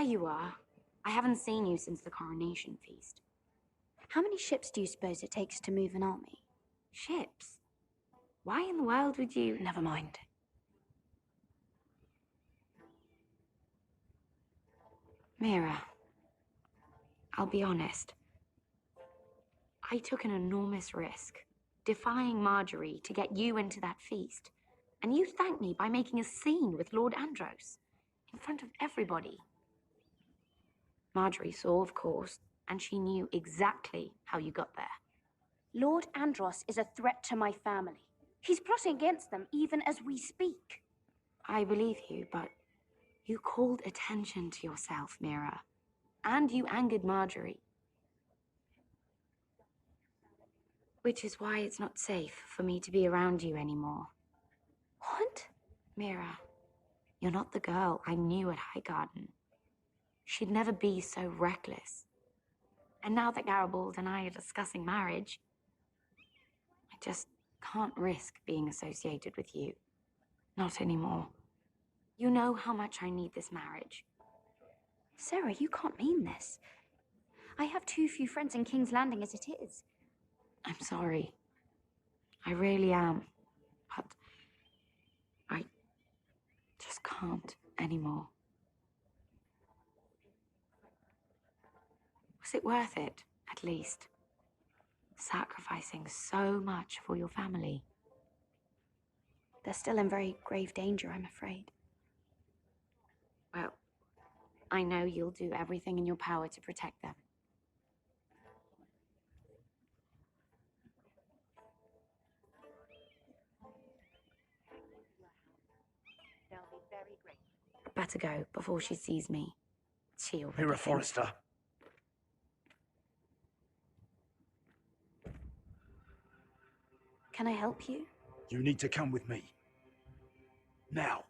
you are. I haven't seen you since the coronation feast. How many ships do you suppose it takes to move an army? Ships? Why in the world would you... Never mind. Mira, I'll be honest. I took an enormous risk, defying Marjorie to get you into that feast. And you thanked me by making a scene with Lord Andros, in front of everybody. Marjorie saw, of course, and she knew exactly how you got there. Lord Andros is a threat to my family. He's plotting against them even as we speak. I believe you, but you called attention to yourself, Mira. And you angered Marjorie. Which is why it's not safe for me to be around you anymore. What? Mira, you're not the girl I knew at Highgarden. She'd never be so reckless. And now that Garibald and I are discussing marriage, I just can't risk being associated with you. Not anymore. You know how much I need this marriage. Sarah, you can't mean this. I have too few friends in King's Landing as it is. I'm sorry. I really am. But I just can't anymore. Was it worth it, at least? Sacrificing so much for your family. They're still in very grave danger, I'm afraid. Well, I know you'll do everything in your power to protect them. They'll be very grateful. Better go before she sees me. She already Mira thinks... Forrester. Can I help you? You need to come with me. Now.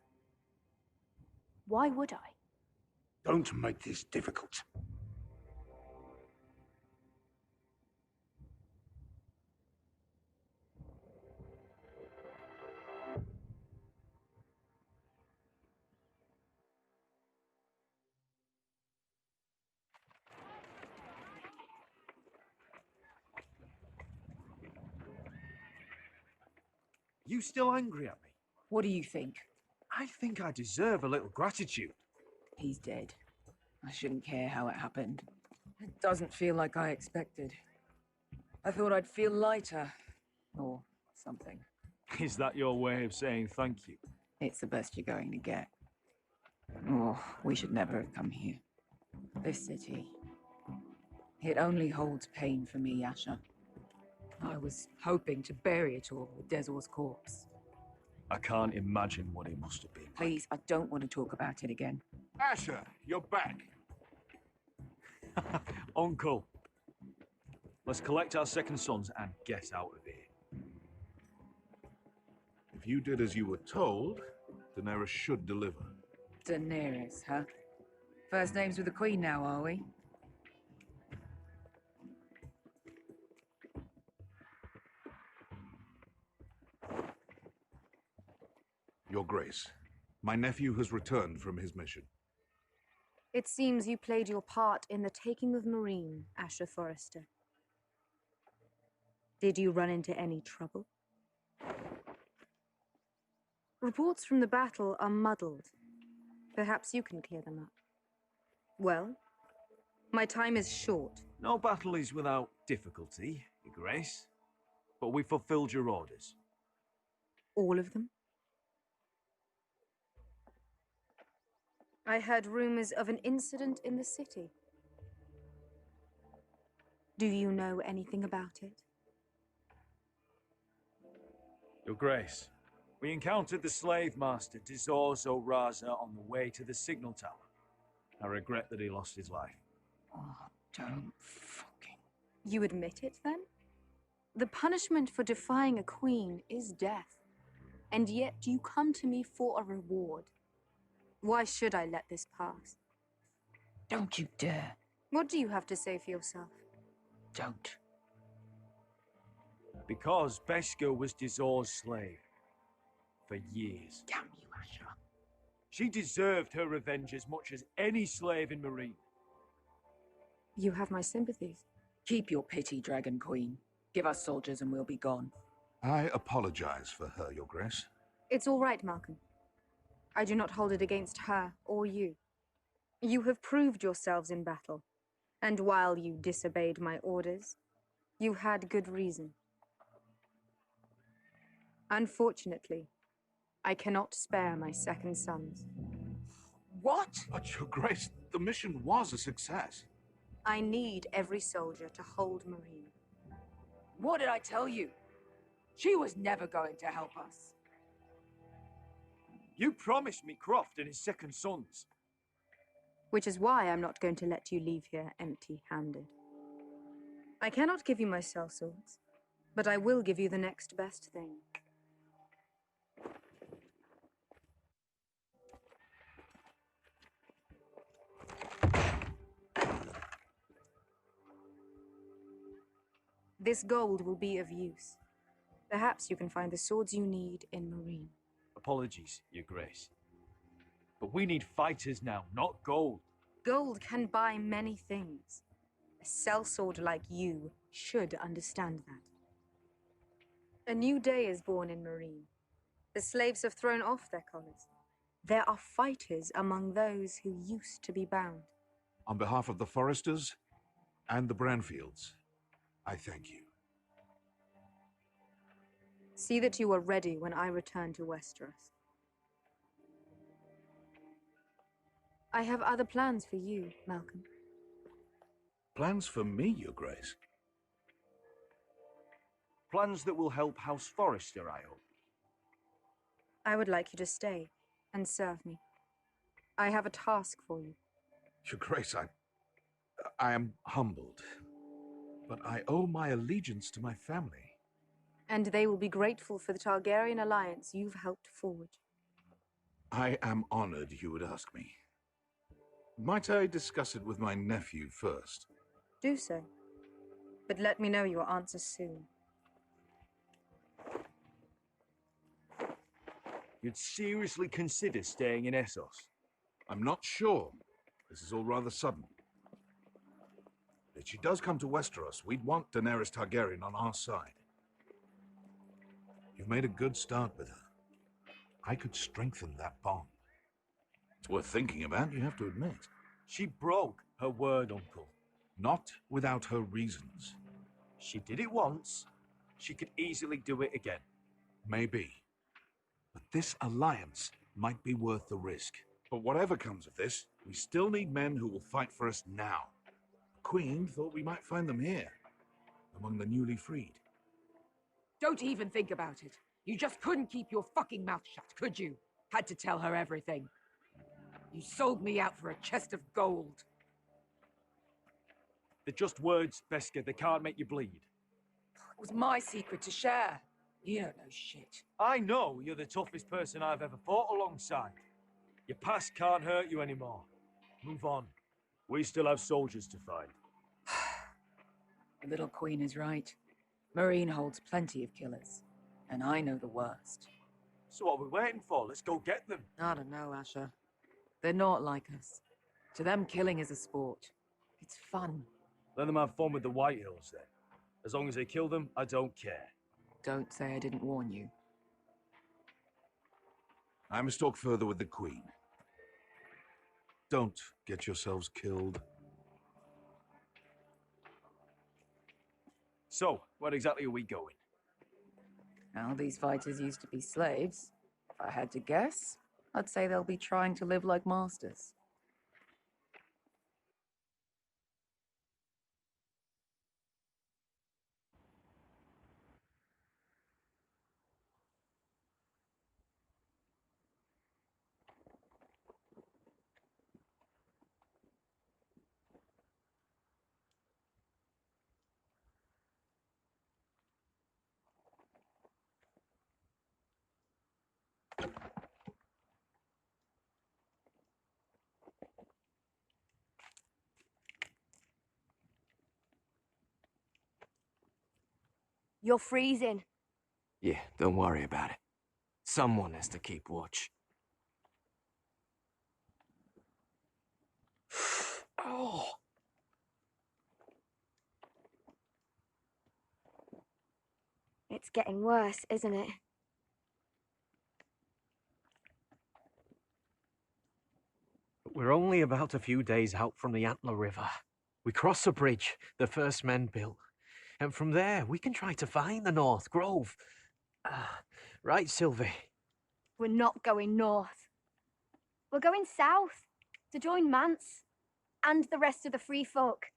Why would I? Don't make this difficult. You still angry at me? What do you think? I think I deserve a little gratitude. He's dead. I shouldn't care how it happened. It doesn't feel like I expected. I thought I'd feel lighter. Or something. Is that your way of saying thank you? It's the best you're going to get. Oh, we should never have come here. This city. It only holds pain for me, Asher. I was hoping to bury it all with Desor's corpse. I can't imagine what it must have been like. Please, I don't want to talk about it again. Asher, you're back. Uncle. Let's collect our second sons and get out of here. If you did as you were told, Daenerys should deliver. Daenerys, huh? First names with the Queen now, are we? Your Grace, my nephew has returned from his mission. It seems you played your part in the taking of Marine, Asher Forrester. Did you run into any trouble? Reports from the battle are muddled. Perhaps you can clear them up. Well, my time is short. No battle is without difficulty, Your Grace. But we fulfilled your orders. All of them? I heard rumors of an incident in the city. Do you know anything about it? Your Grace, we encountered the slave master Dizor Zoraza on the way to the signal tower. I regret that he lost his life. Oh, don't fucking... You admit it, then? The punishment for defying a queen is death. And yet you come to me for a reward. Why should I let this pass? Don't you dare. What do you have to say for yourself? Don't. Because Beskha was Dizor's slave. For years. Damn you, Asher. She deserved her revenge as much as any slave in Marine. You have my sympathies. Keep your pity, Dragon Queen. Give us soldiers and we'll be gone. I apologize for her, Your Grace. It's all right, Malcolm. I do not hold it against her or you. You have proved yourselves in battle, and while you disobeyed my orders, you had good reason. Unfortunately, I cannot spare my second sons. What? But, Your Grace, the mission was a success. I need every soldier to hold Marine. What did I tell you? She was never going to help us. You promised me Croft and his second sons. Which is why I'm not going to let you leave here empty-handed. I cannot give you my sellswords, but I will give you the next best thing. This gold will be of use. Perhaps you can find the swords you need in Marine. Apologies, Your Grace. But we need fighters now, not gold. Gold can buy many things. A sellsword like you should understand that. A new day is born in Marine. The slaves have thrown off their collars. There are fighters among those who used to be bound. On behalf of the Forresters and the Branfields, I thank you. See that you are ready when I return to Westeros. I have other plans for you, Malcolm. Plans for me, Your Grace? Plans that will help House Forrester, I hope. I would like you to stay and serve me. I have a task for you. Your Grace, I am humbled, but I owe my allegiance to my family. And they will be grateful for the Targaryen alliance you've helped forge. I am honored you would ask me. Might I discuss it with my nephew first? Do so. But let me know your answer soon. You'd seriously consider staying in Essos? I'm not sure. This is all rather sudden. If she does come to Westeros, we'd want Daenerys Targaryen on our side. You've made a good start with her. I could strengthen that bond. It's worth thinking about, you have to admit. She broke her word, Uncle. Not without her reasons. She did it once. She could easily do it again. Maybe. But this alliance might be worth the risk. But whatever comes of this, we still need men who will fight for us now. The Queen thought we might find them here, among the newly freed. Don't even think about it. You just couldn't keep your fucking mouth shut, could you? Had to tell her everything. You sold me out for a chest of gold. They're just words, Veska. They can't make you bleed. It was my secret to share. You don't know shit. I know you're the toughest person I've ever fought alongside. Your past can't hurt you anymore. Move on. We still have soldiers to find. The little queen is right. Marine holds plenty of killers. And I know the worst. So what are we waiting for? Let's go get them. I don't know, Asher. They're not like us. To them, killing is a sport. It's fun. Let them have fun with the White Hills, then. As long as they kill them, I don't care. Don't say I didn't warn you. I must talk further with the Queen. Don't get yourselves killed. So, where exactly are we going? Now, these fighters used to be slaves. If I had to guess, I'd say they'll be trying to live like masters. You're freezing. Yeah, don't worry about it. Someone has to keep watch. Oh. It's getting worse, isn't it? We're only about a few days out from the Antler River. We cross the bridge the first men built, and from there we can try to find the North Grove. Right, Sylvie? We're not going north. We're going south to join Mance and the rest of the free folk.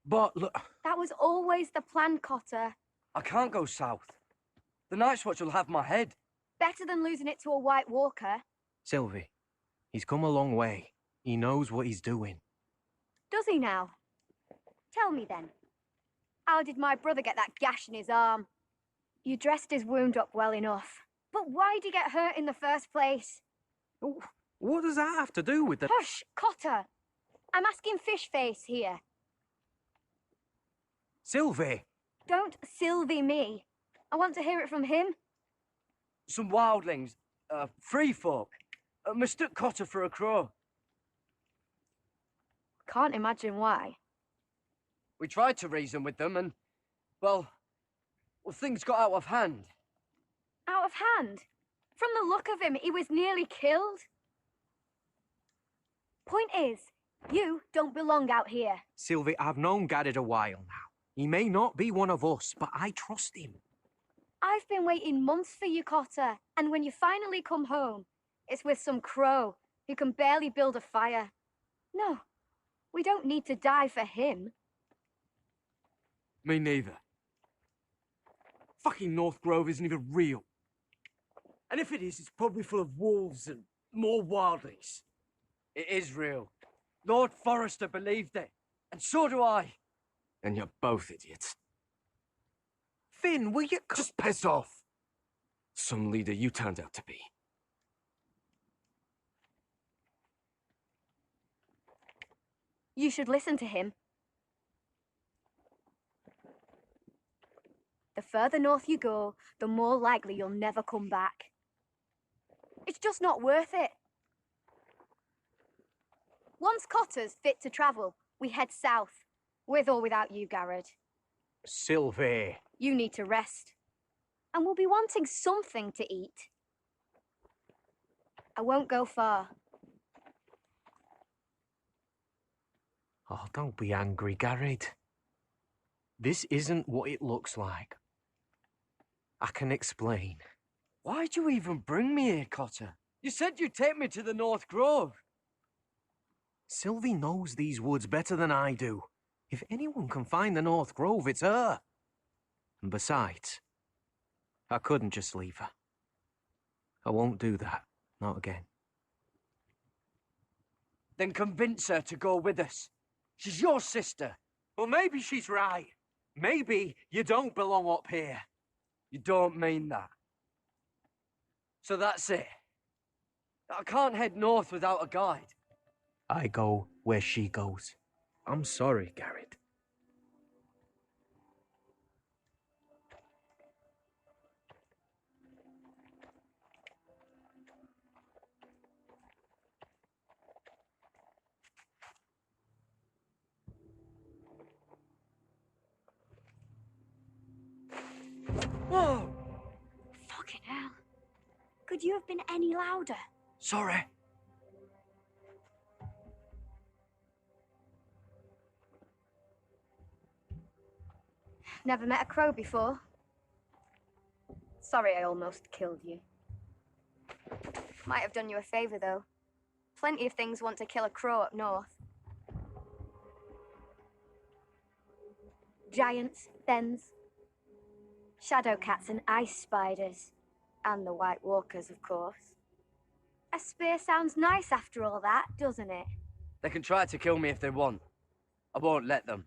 But look, That was always the plan, Cotter. I can't go south. The Night's Watch will have my head. Better than losing it to a White Walker. Sylvie, he's come a long way. He knows what he's doing. Does he now? Tell me then. How did my brother get that gash in his arm? You dressed his wound up well enough. But why'd he get hurt in the first place? What does that have to do with the... Hush, Cotter! I'm asking Fishface here. Sylvie! Don't Sylvie me. I want to hear it from him. Some wildlings, free folk, mistook Cotter for a crow. Can't imagine why. We tried to reason with them and, well, things got out of hand. Out of hand? From the look of him, he was nearly killed. Point is, you don't belong out here. Sylvie, I've known Garrett a while now. He may not be one of us, but I trust him. I've been waiting months for you, Cotter, and when you finally come home, it's with some crow who can barely build a fire. No, we don't need to die for him. Me neither. Fucking North Grove isn't even real. And if it is, it's probably full of wolves and more wildlings. It is real. Lord Forrester believed it, and so do I. And you're both idiots. Finn, will you... Just piss off. Some leader you turned out to be. You should listen to him. The further north you go, the more likely you'll never come back. It's just not worth it. Once Cotter's fit to travel, we head south, with or without you, Garrett. Sylvie. You need to rest. And we'll be wanting something to eat. I won't go far. Oh, don't be angry, Garrett. This isn't what it looks like. I can explain. Why'd you even bring me here, Cotter? You said you'd take me to the North Grove. Sylvie knows these woods better than I do. If anyone can find the North Grove, it's her. And besides, I couldn't just leave her. I won't do that. Not again. Then convince her to go with us. She's your sister. Well, maybe she's right. Maybe you don't belong up here. You don't mean that. So that's it. I can't head north without a guide. I go where she goes. I'm sorry, Garrett. Whoa! Fucking hell. Could you have been any louder? Sorry. Never met a crow before. Sorry I almost killed you. Might have done you a favor, though. Plenty of things want to kill a crow up north. Giants, thens, shadow cats and ice spiders. And the White Walkers, of course. A spear sounds nice after all that, doesn't it? They can try to kill me if they want. I won't let them.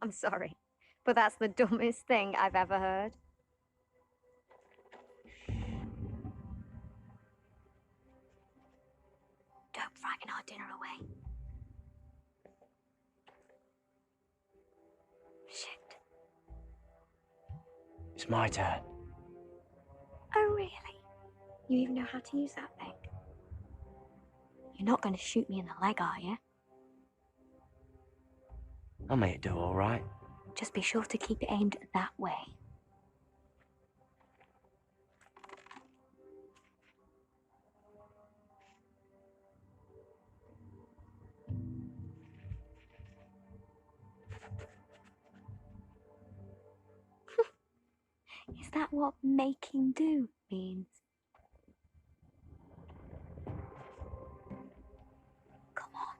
I'm sorry, but that's the dumbest thing I've ever heard. Don't frighten our dinner away. Shit. It's my turn. Oh, really? You even know how to use that thing? You're not going to shoot me in the leg, are you? I made it do all right. Just be sure to keep it aimed that way. Is that what making do means? Come on.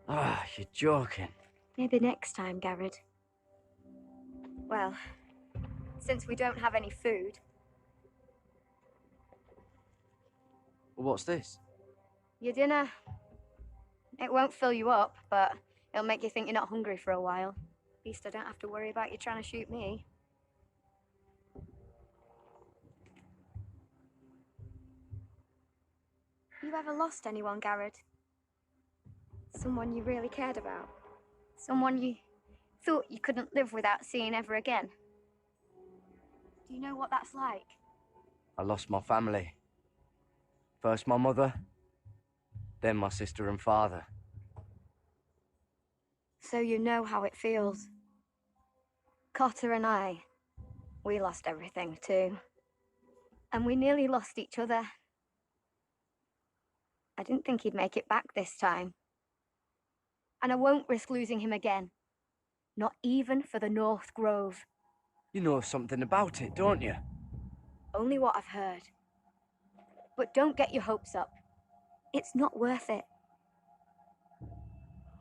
Ah, you're joking. Maybe next time, Garrett. Well, since we don't have any food, What's this? your dinner, it won't fill you up, but it'll make you think you're not hungry for a while. At least I don't have to worry about you trying to shoot me. You ever lost anyone, Garrett? Someone you really cared about? Someone you thought you couldn't live without seeing ever again? Do you know what that's like? I lost my family. First my mother, then my sister and father. So you know how it feels. Cotter and I, we lost everything too. And we nearly lost each other. I didn't think he'd make it back this time. And I won't risk losing him again. Not even for the North Grove. You know something about it, don't you? Only what I've heard. But don't get your hopes up. It's not worth it.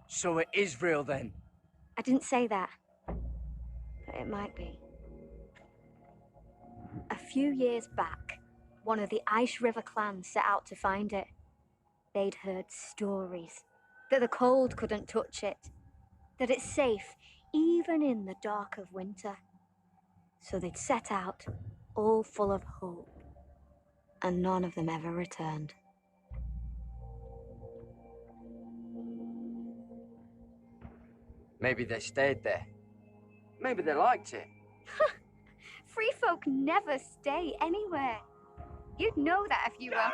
So it is real then? I didn't say that. But it might be. A few years back, one of the Ice River clans set out to find it. They'd heard stories that the cold couldn't touch it, that it's safe even in the dark of winter. So they'd set out, all full of hope, and none of them ever returned. Maybe they stayed there. Maybe they liked it. Free folk never stay anywhere. You'd know that if you were...